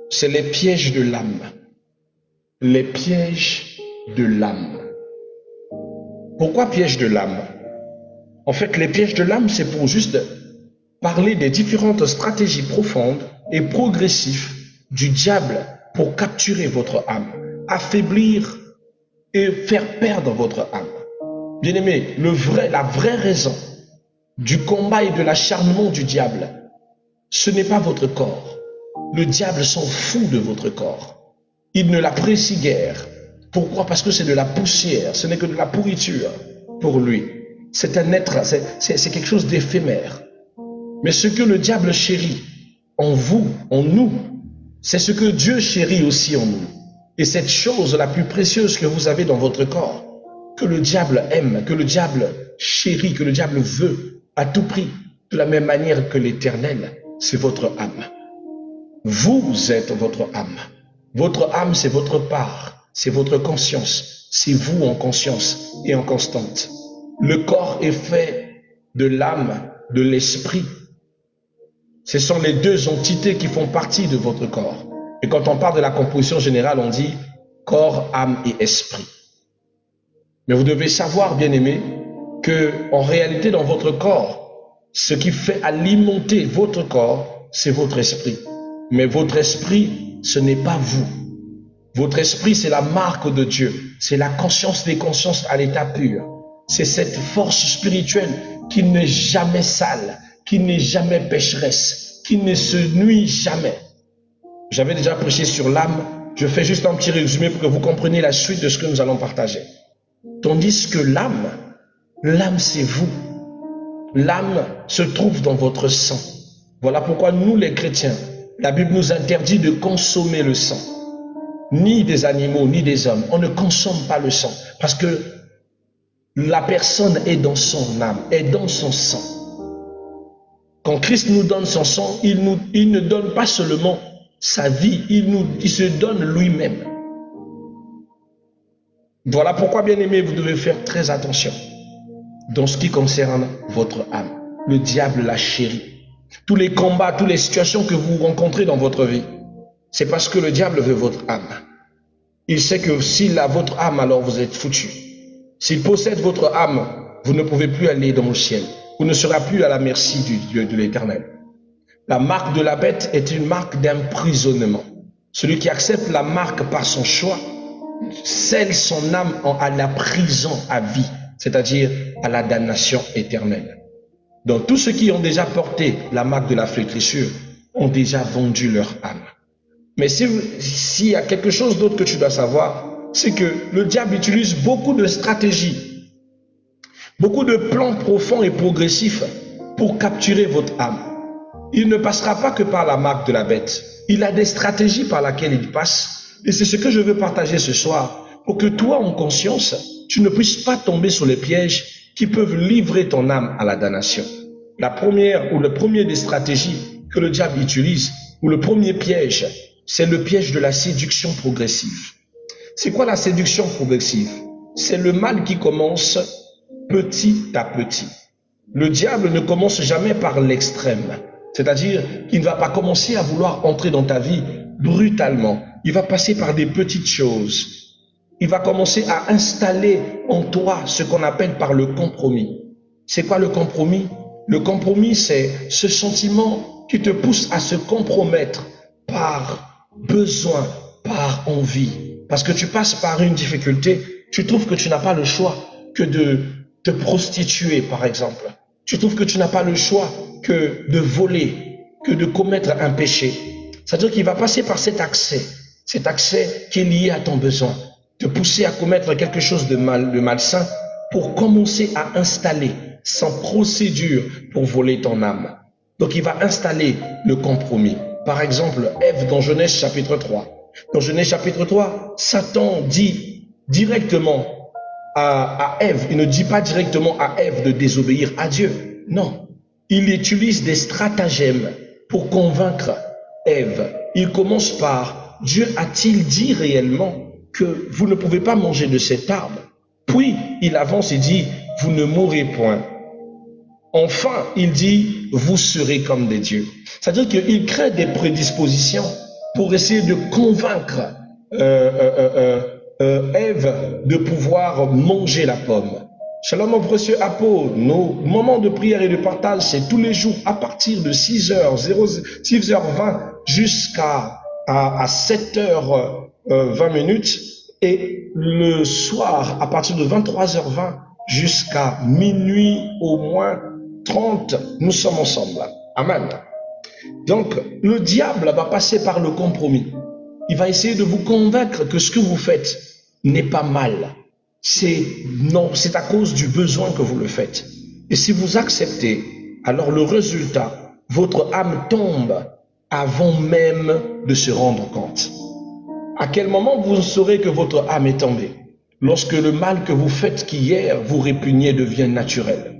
c'est les pièges de l'âme. Les pièges de l'âme. Pourquoi pièges de l'âme? En fait, les pièges de l'âme, c'est pour juste parler des différentes stratégies profondes et progressives du diable pour capturer votre âme, affaiblir et faire perdre votre âme. Bien-aimé, la vraie raison du combat et de l'acharnement du diable, ce n'est pas votre corps. Le diable s'en fout de votre corps. Il ne l'apprécie guère. Pourquoi? Parce que c'est de la poussière, ce n'est que de la pourriture pour lui. C'est un être, c'est quelque chose d'éphémère. Mais ce que le diable chérit en vous, en nous, c'est ce que Dieu chérit aussi en nous. Et cette chose la plus précieuse que vous avez dans votre corps, que le diable aime, que le diable chérit, que le diable veut à tout prix, de la même manière que l'Éternel, c'est votre âme. Vous êtes votre âme. Votre âme, c'est votre part, c'est votre conscience, c'est vous en conscience et en constante. Le corps est fait de l'âme, de l'esprit. Ce sont les deux entités qui font partie de votre corps. Et quand on parle de la composition générale, on dit corps, âme et esprit. Mais vous devez savoir, bien-aimés, que en réalité, dans votre corps, ce qui fait alimenter votre corps, c'est votre esprit. Mais votre esprit, ce n'est pas vous. Votre esprit, c'est la marque de Dieu. C'est la conscience des consciences à l'état pur. C'est cette force spirituelle qui n'est jamais sale, qui n'est jamais pécheresse, qui ne se nuit jamais. J'avais déjà prêché sur l'âme. Je fais juste un petit résumé pour que vous compreniez la suite de ce que nous allons partager. Tandis que l'âme c'est vous. L'âme se trouve dans votre sang. Voilà pourquoi nous les chrétiens, la Bible nous interdit de consommer le sang. Ni des animaux, ni des hommes. On ne consomme pas le sang. Parce que la personne est dans son âme, est dans son sang. Quand Christ nous donne son sang, il ne donne pas seulement sa vie, il se donne lui-même. Voilà pourquoi, bien-aimés, vous devez faire très attention dans ce qui concerne votre âme. Le diable la chérit. Tous les combats, toutes les situations que vous rencontrez dans votre vie, c'est parce que le diable veut votre âme. Il sait que s'il a votre âme, alors vous êtes foutu. S'il possède votre âme, vous ne pouvez plus aller dans le ciel. Vous ne serez plus à la merci du Dieu de l'Éternel. La marque de la bête est une marque d'emprisonnement. Celui qui accepte la marque par son choix scelle son âme à la prison à vie, c'est-à-dire à la damnation éternelle. Donc tous ceux qui ont déjà porté la marque de la flétrissure ont déjà vendu leur âme. Mais s'il y a quelque chose d'autre que tu dois savoir, c'est que le diable utilise beaucoup de stratégies, beaucoup de plans profonds et progressifs pour capturer votre âme. Il ne passera pas que par la marque de la bête. Il a des stratégies par lesquelles il passe. Et c'est ce que je veux partager ce soir, pour que toi, en conscience, tu ne puisses pas tomber sur les pièges qui peuvent livrer ton âme à la damnation. La première ou le premier des stratégies que le diable utilise, ou le premier piège, c'est le piège de la séduction progressive. C'est quoi la séduction progressive? C'est le mal qui commence petit à petit. Le diable ne commence jamais par l'extrême. C'est-à-dire qu'il ne va pas commencer à vouloir entrer dans ta vie brutalement. Il va passer par des petites choses. Il va commencer à installer en toi ce qu'on appelle par le compromis. C'est quoi le compromis? Le compromis, c'est ce sentiment qui te pousse à se compromettre par besoin, par envie. Parce que tu passes par une difficulté, tu trouves que tu n'as pas le choix que de te prostituer, par exemple. Tu trouves que tu n'as pas le choix que de voler, que de commettre un péché. C'est-à-dire qu'il va passer par cet accès qui est lié à ton besoin, te pousser à commettre quelque chose de malsain pour commencer à installer sans procédure pour voler ton âme. Donc il va installer le compromis. Par exemple, Ève dans Genèse chapitre 3. Dans Genèse chapitre 3, Satan dit directement à Ève, il ne dit pas directement à Ève de désobéir à Dieu. Non, il utilise des stratagèmes pour convaincre Ève. Il commence par, Dieu a-t-il dit réellement que vous ne pouvez pas manger de cet arbre? Puis il avance et dit, vous ne mourrez point. Enfin, il dit, vous serez comme des dieux. C'est-à-dire qu'il crée des prédispositions pour essayer de convaincre Ève de pouvoir manger la pomme. Shalom mon précieux apôtre, nos moments de prière et de partage, c'est tous les jours à partir de 6h20 jusqu'à 7h20 et le soir à partir de 23h20 jusqu'à minuit au moins 30, nous sommes ensemble. Amen. Donc, le diable va passer par le compromis. Il va essayer de vous convaincre que ce que vous faites n'est pas mal. C'est à cause du besoin que vous le faites. Et si vous acceptez, alors le résultat, votre âme tombe avant même de se rendre compte. À quel moment vous saurez que votre âme est tombée? Lorsque le mal que vous faites qu'hier vous répugnait devient naturel.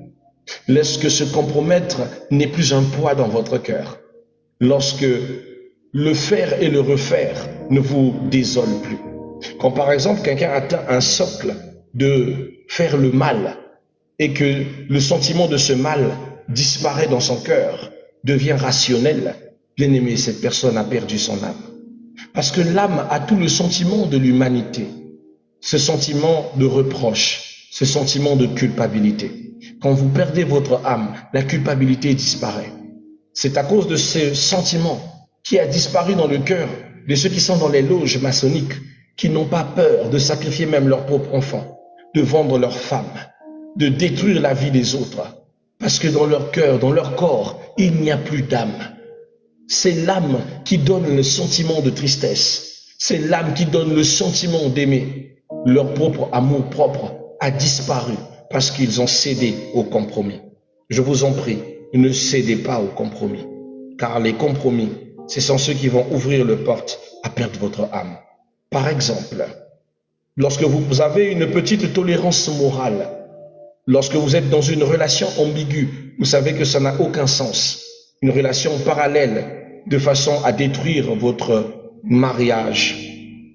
Lorsque se compromettre n'est plus un poids dans votre cœur. Lorsque le faire et le refaire ne vous désole plus. Quand par exemple quelqu'un atteint un socle de faire le mal et que le sentiment de ce mal disparaît dans son cœur, devient rationnel, bien aimé, cette personne a perdu son âme. Parce que l'âme a tout le sentiment de l'humanité, ce sentiment de reproche, ce sentiment de culpabilité. Quand vous perdez votre âme, la culpabilité disparaît. C'est à cause de ce sentiment qui a disparu dans le cœur de ceux qui sont dans les loges maçonniques, qui n'ont pas peur de sacrifier même leurs propres enfants, de vendre leurs femmes, de détruire la vie des autres, parce que dans leur cœur, dans leur corps, il n'y a plus d'âme. C'est l'âme qui donne le sentiment de tristesse, c'est l'âme qui donne le sentiment d'aimer. Leur propre amour propre a disparu parce qu'ils ont cédé au compromis. Je vous en prie, ne cédez pas au compromis, car les compromis, ce sont ceux qui vont ouvrir la porte à perdre votre âme. Par exemple, lorsque vous avez une petite tolérance morale, lorsque vous êtes dans une relation ambiguë, vous savez que ça n'a aucun sens. Une relation parallèle de façon à détruire votre mariage.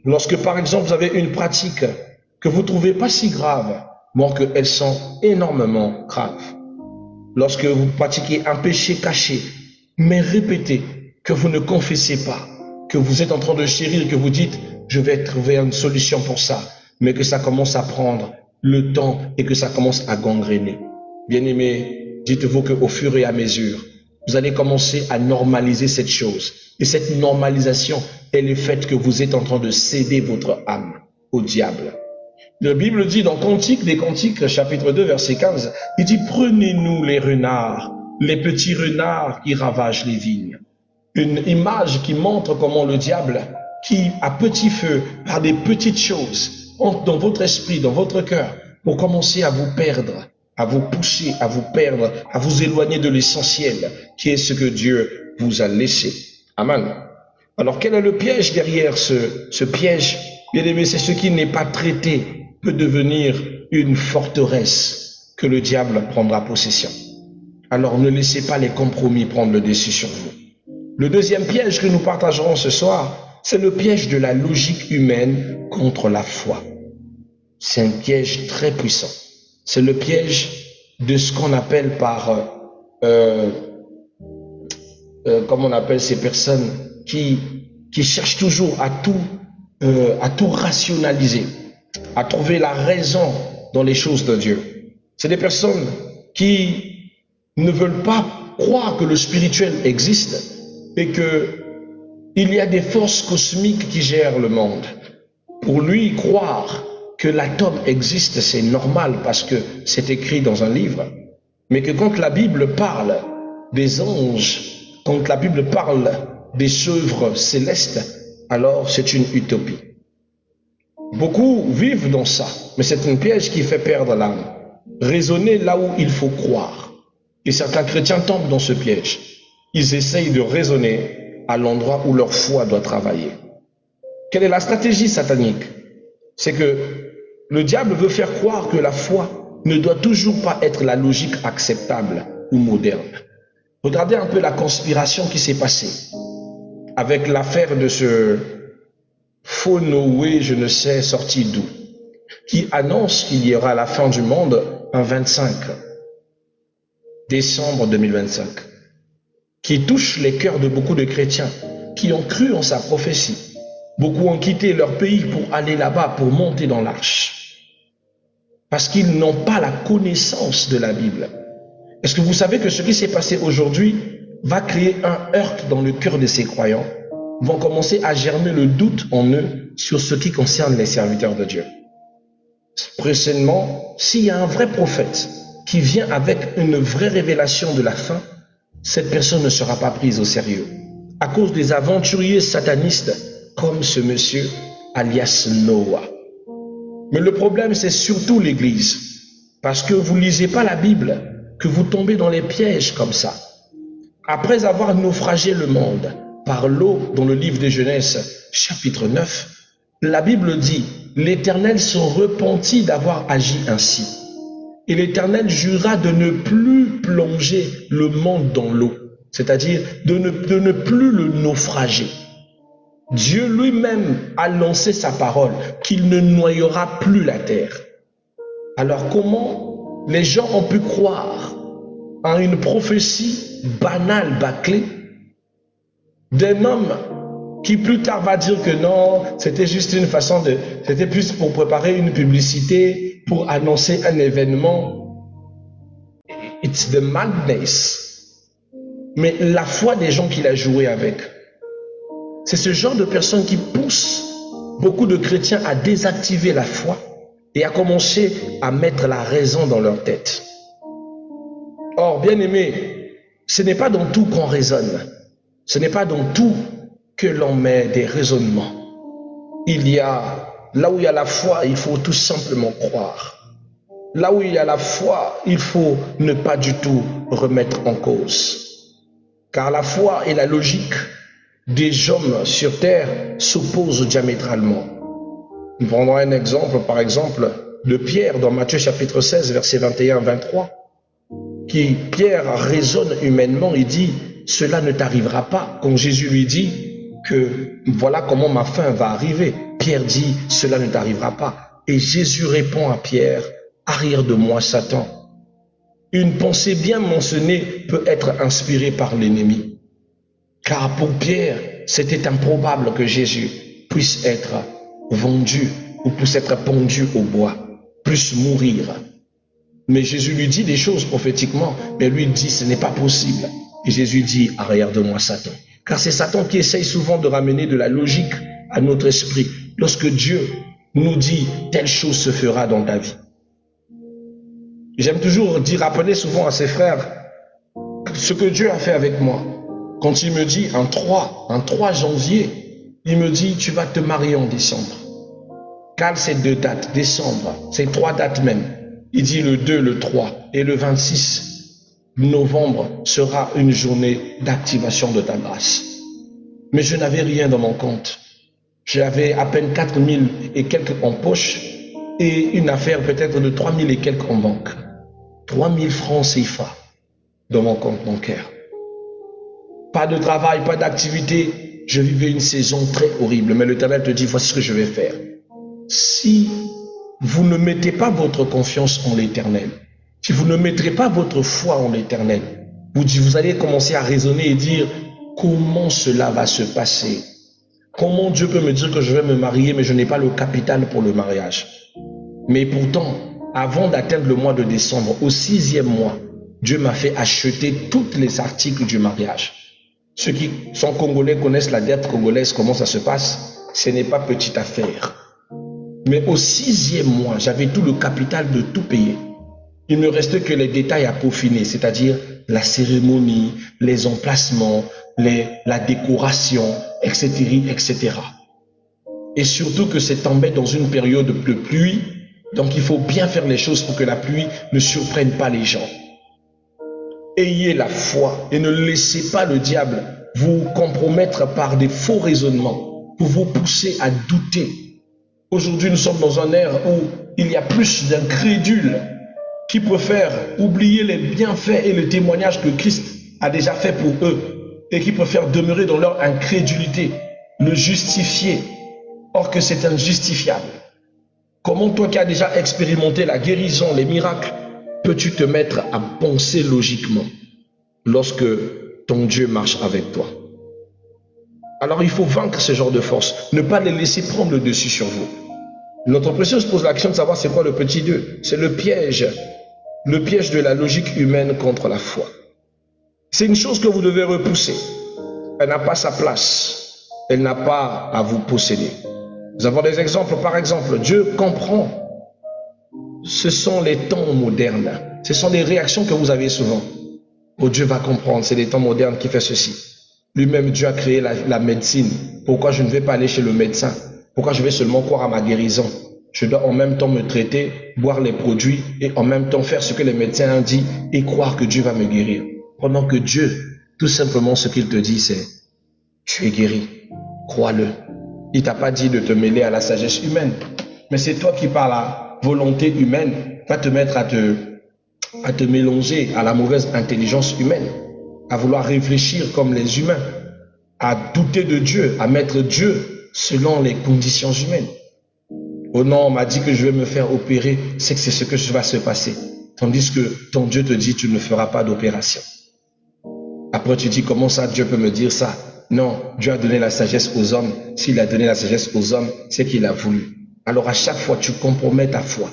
Lorsque par exemple vous avez une pratique que vous ne trouvez pas si grave, mais qu'elles sont énormément graves. Lorsque vous pratiquez un péché caché, mais répétez que vous ne confessez pas, que vous êtes en train de chérir, que vous dites « je vais trouver une solution pour ça », mais que ça commence à prendre le temps et que ça commence à gangréner. Bien-aimés, dites-vous qu'au fur et à mesure, vous allez commencer à normaliser cette chose. Et cette normalisation est le fait que vous êtes en train de céder votre âme au diable. La Bible dit dans Cantique des Cantiques, chapitre 2, verset 15, il dit « Prenez-nous les renards, les petits renards qui ravagent les vignes. » Une image qui montre comment le diable, qui à petit feu, par des petites choses, entre dans votre esprit, dans votre cœur, pour commencer à vous perdre, à vous pousser, à vous perdre, à vous éloigner de l'essentiel, qui est ce que Dieu vous a laissé. Amen. Alors quel est le piège derrière ce piège? Bien aimé, c'est ce qui n'est pas traité peut devenir une forteresse que le diable prendra possession. Alors ne laissez pas les compromis prendre le dessus sur vous. Le deuxième piège que nous partagerons ce soir, c'est le piège de la logique humaine contre la foi. C'est un piège très puissant. C'est le piège de ce qu'on appelle par, comment on appelle ces personnes qui cherchent toujours à tout rationaliser, à trouver la raison dans les choses de Dieu. C'est des personnes qui ne veulent pas croire que le spirituel existe et qu'il y a des forces cosmiques qui gèrent le monde. Pour lui, croire que l'atome existe, c'est normal parce que c'est écrit dans un livre. Mais que quand la Bible parle des anges, quand la Bible parle des œuvres célestes, alors c'est une utopie. Beaucoup vivent dans ça, mais c'est un piège qui fait perdre l'âme. Raisonner là où il faut croire. Et certains chrétiens tombent dans ce piège. Ils essayent de raisonner à l'endroit où leur foi doit travailler. Quelle est la stratégie satanique? C'est que le diable veut faire croire que la foi ne doit toujours pas être la logique acceptable ou moderne. Regardez un peu la conspiration qui s'est passée avec l'affaire de ce faux Noé, je ne sais, sorti d'où, qui annonce qu'il y aura la fin du monde un 25 décembre 2025, qui touche les cœurs de beaucoup de chrétiens qui ont cru en sa prophétie. Beaucoup ont quitté leur pays pour aller là-bas, pour monter dans l'arche. Parce qu'ils n'ont pas la connaissance de la Bible. Est-ce que vous savez que ce qui s'est passé aujourd'hui va créer un heurt dans le cœur de ces croyants, vont commencer à germer le doute en eux sur ce qui concerne les serviteurs de Dieu. Prochainement, s'il y a un vrai prophète qui vient avec une vraie révélation de la fin, cette personne ne sera pas prise au sérieux. À cause des aventuriers satanistes comme ce monsieur alias Noah. Mais le problème, c'est surtout l'Église. Parce que vous ne lisez pas la Bible, que vous tombez dans les pièges comme ça. Après avoir naufragé le monde par l'eau dans le livre de Genèse, chapitre 9, la Bible dit, l'Éternel se repentit d'avoir agi ainsi. Et l'Éternel jura de ne plus plonger le monde dans l'eau, c'est-à-dire de ne plus le naufrager. Dieu lui-même a lancé sa parole qu'il ne noyera plus la terre. Alors comment les gens ont pu croire en une prophétie banale, bâclée, d'un homme qui plus tard va dire que non, c'était juste une façon de... C'était plus pour préparer une publicité, pour annoncer un événement. It's the madness. Mais la foi des gens qu'il a joué avec, c'est ce genre de personnes qui poussent beaucoup de chrétiens à désactiver la foi et à commencer à mettre la raison dans leur tête. Or, bien aimé, ce n'est pas dans tout qu'on raisonne. Ce n'est pas dans tout que l'on met des raisonnements. Là où il y a la foi, il faut tout simplement croire. Là où il y a la foi, il faut ne pas du tout remettre en cause. Car la foi et la logique des hommes sur terre s'opposent diamétralement. Nous prendrons un exemple, par exemple, de Pierre dans Matthieu chapitre 16, versets 21-23, qui, Pierre raisonne humainement et dit, cela ne t'arrivera pas. Quand Jésus lui dit que voilà comment ma fin va arriver, Pierre dit, cela ne t'arrivera pas. Et Jésus répond à Pierre, arrière de moi, Satan. Une pensée bien mentionnée peut être inspirée par l'ennemi. Car pour Pierre, c'était improbable que Jésus puisse être vendu ou puisse être pendu au bois, puisse mourir. Mais Jésus lui dit des choses prophétiquement, mais lui dit ce n'est pas possible. Et Jésus dit, arrière de moi, Satan. Car c'est Satan qui essaye souvent de ramener de la logique à notre esprit. Lorsque Dieu nous dit, telle chose se fera dans ta vie. J'aime toujours rappeler souvent à ses frères ce que Dieu a fait avec moi. Quand il me dit, un 3 janvier, il me dit, tu vas te marier en décembre. Cale ces 2 dates, décembre, ces 3 dates même. Il dit le 2, le 3 et le 26 novembre sera une journée d'activation de ta grâce. Mais je n'avais rien dans mon compte. J'avais à peine 4 000 et quelques en poche et une affaire peut-être de 3 000 et quelques en banque. 3 000 francs CFA dans mon compte bancaire. Pas de travail, pas d'activité. Je vivais une saison très horrible. Mais l'Éternel te dit, voici ce que je vais faire. Si vous ne mettez pas votre confiance en l'Éternel, si vous ne mettrez pas votre foi en l'Éternel, vous allez commencer à raisonner et dire, comment cela va se passer? Comment Dieu peut me dire que je vais me marier, mais je n'ai pas le capital pour le mariage? Mais pourtant, avant d'atteindre le mois de décembre, au 6e mois, Dieu m'a fait acheter tous les articles du mariage. Ceux qui sont congolais connaissent la dette congolaise, comment ça se passe. Ce n'est pas petite affaire. Mais au 6e mois, j'avais tout le capital de tout payer. Il ne me restait que les détails à peaufiner, c'est-à-dire la cérémonie, les emplacements, la décoration, etc., etc. Et surtout que c'est tombé dans une période de pluie, donc il faut bien faire les choses pour que la pluie ne surprenne pas les gens. Ayez la foi et ne laissez pas le diable vous compromettre par des faux raisonnements pour vous pousser à douter. Aujourd'hui, nous sommes dans un ère où il y a plus d'incrédules qui préfèrent oublier les bienfaits et le témoignage que Christ a déjà fait pour eux et qui préfèrent demeurer dans leur incrédulité, le justifier, or que c'est injustifiable. Comment toi qui as déjà expérimenté la guérison, les miracles, peux-tu te mettre à penser logiquement lorsque ton Dieu marche avec toi? Alors il faut vaincre ce genre de force, ne pas les laisser prendre le dessus sur vous. Notre pression se pose la question de savoir c'est quoi le petit 2. C'est le piège de la logique humaine contre la foi. C'est une chose que vous devez repousser. Elle n'a pas sa place. Elle n'a pas à vous posséder. Nous avons des exemples. Par exemple, Dieu comprend. Ce sont les temps modernes. Ce sont des réactions que vous avez souvent. Oh, Dieu va comprendre. C'est les temps modernes qui fait ceci. Lui-même, Dieu a créé la médecine. Pourquoi je ne vais pas aller chez le médecin? Pourquoi je vais seulement croire à ma guérison? Je dois en même temps me traiter, boire les produits et en même temps faire ce que les médecins ont dit et croire que Dieu va me guérir. Pendant que Dieu, tout simplement, ce qu'il te dit, c'est tu es guéri. Crois-le. Il t'a pas dit de te mêler à la sagesse humaine. Mais c'est toi qui, par la volonté humaine, va te mettre à te mélanger à la mauvaise intelligence humaine, à vouloir réfléchir comme les humains, à douter de Dieu, à mettre Dieu selon les conditions humaines. Oh non, on m'a dit que je vais me faire opérer, c'est que c'est ce que va se passer. Tandis que ton Dieu te dit, tu ne feras pas d'opération. Après, tu dis, comment ça, Dieu peut me dire ça? Non, Dieu a donné la sagesse aux hommes. S'il a donné la sagesse aux hommes, c'est qu'il a voulu. Alors, à chaque fois, tu compromets ta foi.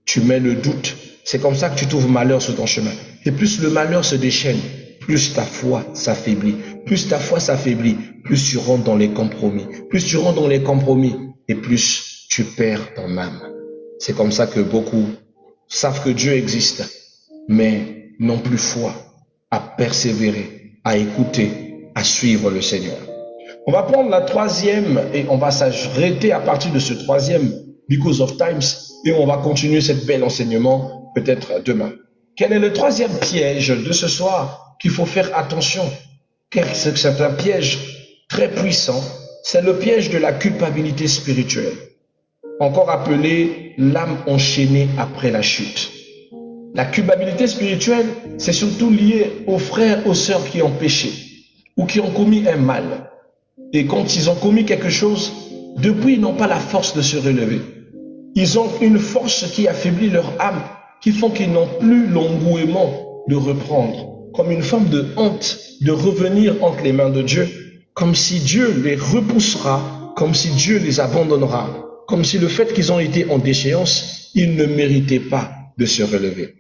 Tu mets le doute. C'est comme ça que tu trouves malheur sur ton chemin. Et plus le malheur se déchaîne, plus ta foi s'affaiblit. Plus ta foi s'affaiblit, plus tu rentres dans les compromis. Plus tu rentres dans les compromis, et plus tu perds ton âme. C'est comme ça que beaucoup savent que Dieu existe, mais n'ont plus foi à persévérer, à écouter, à suivre le Seigneur. On va prendre la troisième et on va s'arrêter à partir de ce troisième because of times et on va continuer cette belle enseignement peut-être demain. Quel est le troisième piège de ce soir qu'il faut faire attention? C'est un piège très puissant. C'est le piège de la culpabilité spirituelle, encore appelé l'âme enchaînée après la chute. La culpabilité spirituelle, c'est surtout lié aux frères, aux sœurs qui ont péché ou qui ont commis un mal. Et quand ils ont commis quelque chose, depuis ils n'ont pas la force de se relever. Ils ont une force qui affaiblit leur âme, qui font qu'ils n'ont plus l'engouement de reprendre, comme une forme de honte de revenir entre les mains de Dieu, comme si Dieu les repoussera, comme si Dieu les abandonnera, comme si le fait qu'ils ont été en déchéance, ils ne méritaient pas de se relever.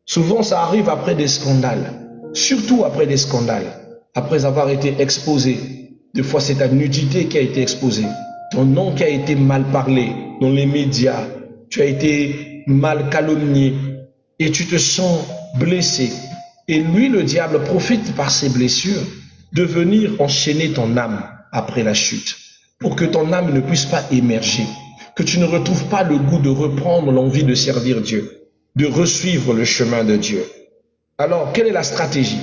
Souvent, ça arrive après des scandales, surtout après des scandales, après avoir été exposé. Des fois, c'est ta nudité qui a été exposée, ton nom qui a été mal parlé dans les médias, tu as été mal calomnié et tu te sens blessé. Et lui, le diable, profite par ses blessures de venir enchaîner ton âme après la chute, pour que ton âme ne puisse pas émerger, que tu ne retrouves pas le goût de reprendre l'envie de servir Dieu, de resuivre le chemin de Dieu. Alors, quelle est la stratégie?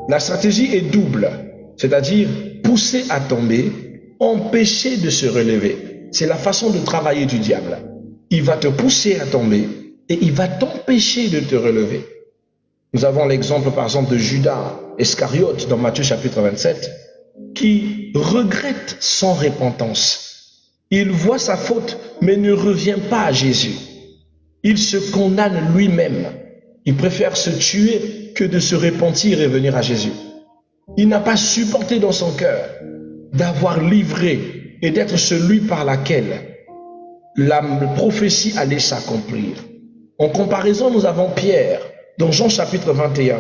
La stratégie est double, c'est-à-dire pousser à tomber, empêcher de se relever. C'est la façon de travailler du diable. Il va te pousser à tomber et il va t'empêcher de te relever. Nous avons l'exemple par exemple de Judas Iscariote dans Matthieu chapitre 27 qui regrette sans repentance. Il voit sa faute mais ne revient pas à Jésus. Il se condamne lui-même. Il préfère se tuer que de se repentir et venir à Jésus. Il n'a pas supporté dans son cœur d'avoir livré et d'être celui par laquelle la prophétie allait s'accomplir. En comparaison, nous avons Pierre dans Jean chapitre 21.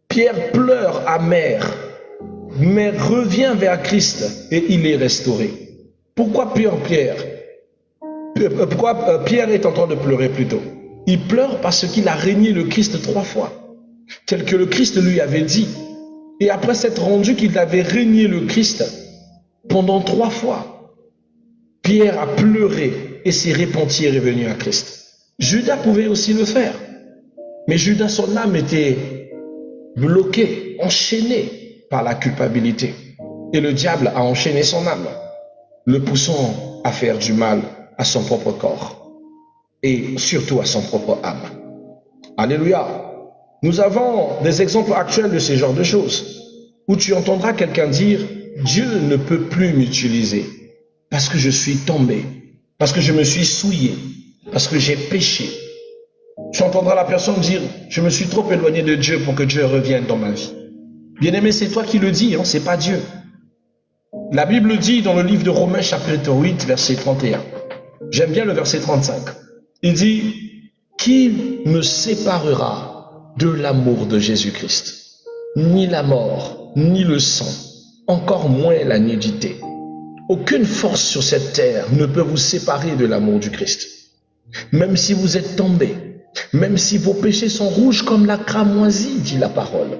Pierre pleure amer, mais revient vers Christ et il est restauré. Pourquoi Pierre est en train de pleurer plutôt? Il pleure parce qu'il a régné le Christ 3 fois, tel que le Christ lui avait dit. Et après s'être rendu qu'il avait régné le Christ pendant 3 fois, Pierre a pleuré et s'est repenti et est revenu à Christ. Judas pouvait aussi le faire. Mais Judas, son âme était bloquée, enchaînée par la culpabilité. Et le diable a enchaîné son âme, le poussant à faire du mal à son propre corps et surtout à son propre âme. Alléluia. Nous avons des exemples actuels de ce genre de choses où tu entendras quelqu'un dire « Dieu ne peut plus m'utiliser parce que je suis tombé, parce que je me suis souillé, parce que j'ai péché. » Tu entendras la personne dire « Je me suis trop éloigné de Dieu pour que Dieu revienne dans ma vie. » Bien-aimé, c'est toi qui le dis, hein, c'est pas Dieu. La Bible dit dans le livre de Romains chapitre 8, verset 31. J'aime bien le verset 35. Il dit, qui me séparera de l'amour de Jésus-Christ? Ni la mort, ni le sang, encore moins la nudité. Aucune force sur cette terre ne peut vous séparer de l'amour du Christ. Même si vous êtes tombé, même si vos péchés sont rouges comme la cramoisie, dit la parole,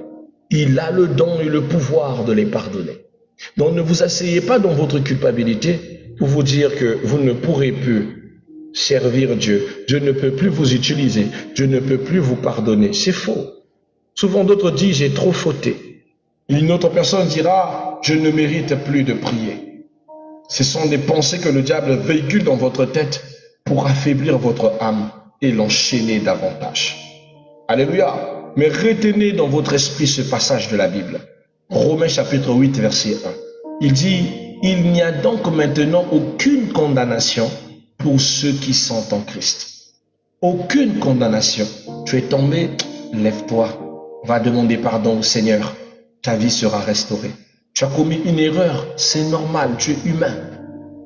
il a le don et le pouvoir de les pardonner. Donc ne vous asseyez pas dans votre culpabilité pour vous dire que vous ne pourrez plus servir Dieu. Dieu ne peut plus vous utiliser. Dieu ne peut plus vous pardonner. C'est faux. Souvent d'autres disent, j'ai trop fauté. Une autre personne dira, je ne mérite plus de prier. Ce sont des pensées que le diable véhicule dans votre tête pour affaiblir votre âme et l'enchaîner davantage. Alléluia. Mais retenez dans votre esprit ce passage de la Bible. Romains chapitre 8, verset 1. Il dit, il n'y a donc maintenant aucune condamnation pour ceux qui sont en Christ. Aucune condamnation. Tu es tombé, lève-toi, va demander pardon au Seigneur. Ta vie sera restaurée. Tu as commis une erreur, c'est normal, tu es humain.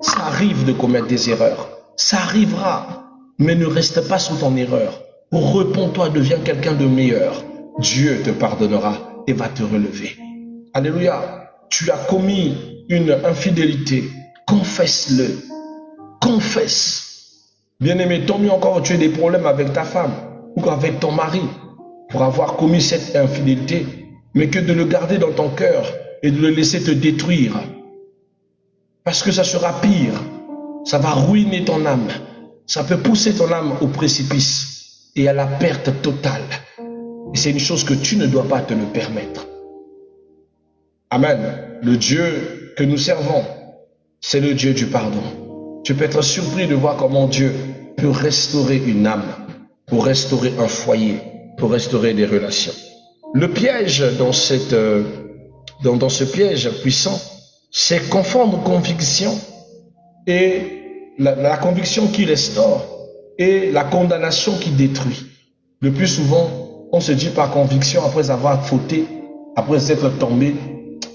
Ça arrive de commettre des erreurs. Ça arrivera, mais ne reste pas sous ton erreur. Repens-toi, deviens quelqu'un de meilleur. Dieu te pardonnera et va te relever. Alléluia. Tu as commis une infidélité. Confesse-le. Confesse. Bien-aimé, tant mieux encore tu as des problèmes avec ta femme ou avec ton mari pour avoir commis cette infidélité, mais que de le garder dans ton cœur et de le laisser te détruire. Parce que ça sera pire. Ça va ruiner ton âme. Ça peut pousser ton âme au précipice et à la perte totale. Et c'est une chose que tu ne dois pas te le permettre. Amen. Le Dieu que nous servons, c'est le Dieu du pardon. Tu peux être surpris de voir comment Dieu peut restaurer une âme, pour restaurer un foyer, pour restaurer des relations. Le piège dans ce piège puissant, c'est confondre conviction et la conviction qui restaure et la condamnation qui détruit. Le plus souvent, on se dit par conviction, après avoir fauté, après être tombé,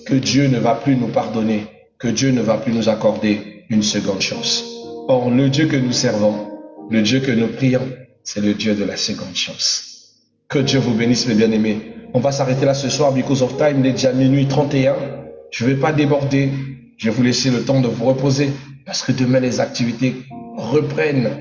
que Dieu ne va plus nous pardonner, que Dieu ne va plus nous accorder une seconde chance. Or, le Dieu que nous servons, le Dieu que nous prions, c'est le Dieu de la seconde chance. Que Dieu vous bénisse, mes bien-aimés. On va s'arrêter là ce soir, because of time, il est déjà minuit 31. Je ne vais pas déborder, je vais vous laisser le temps de vous reposer, parce que demain les activités reprennent.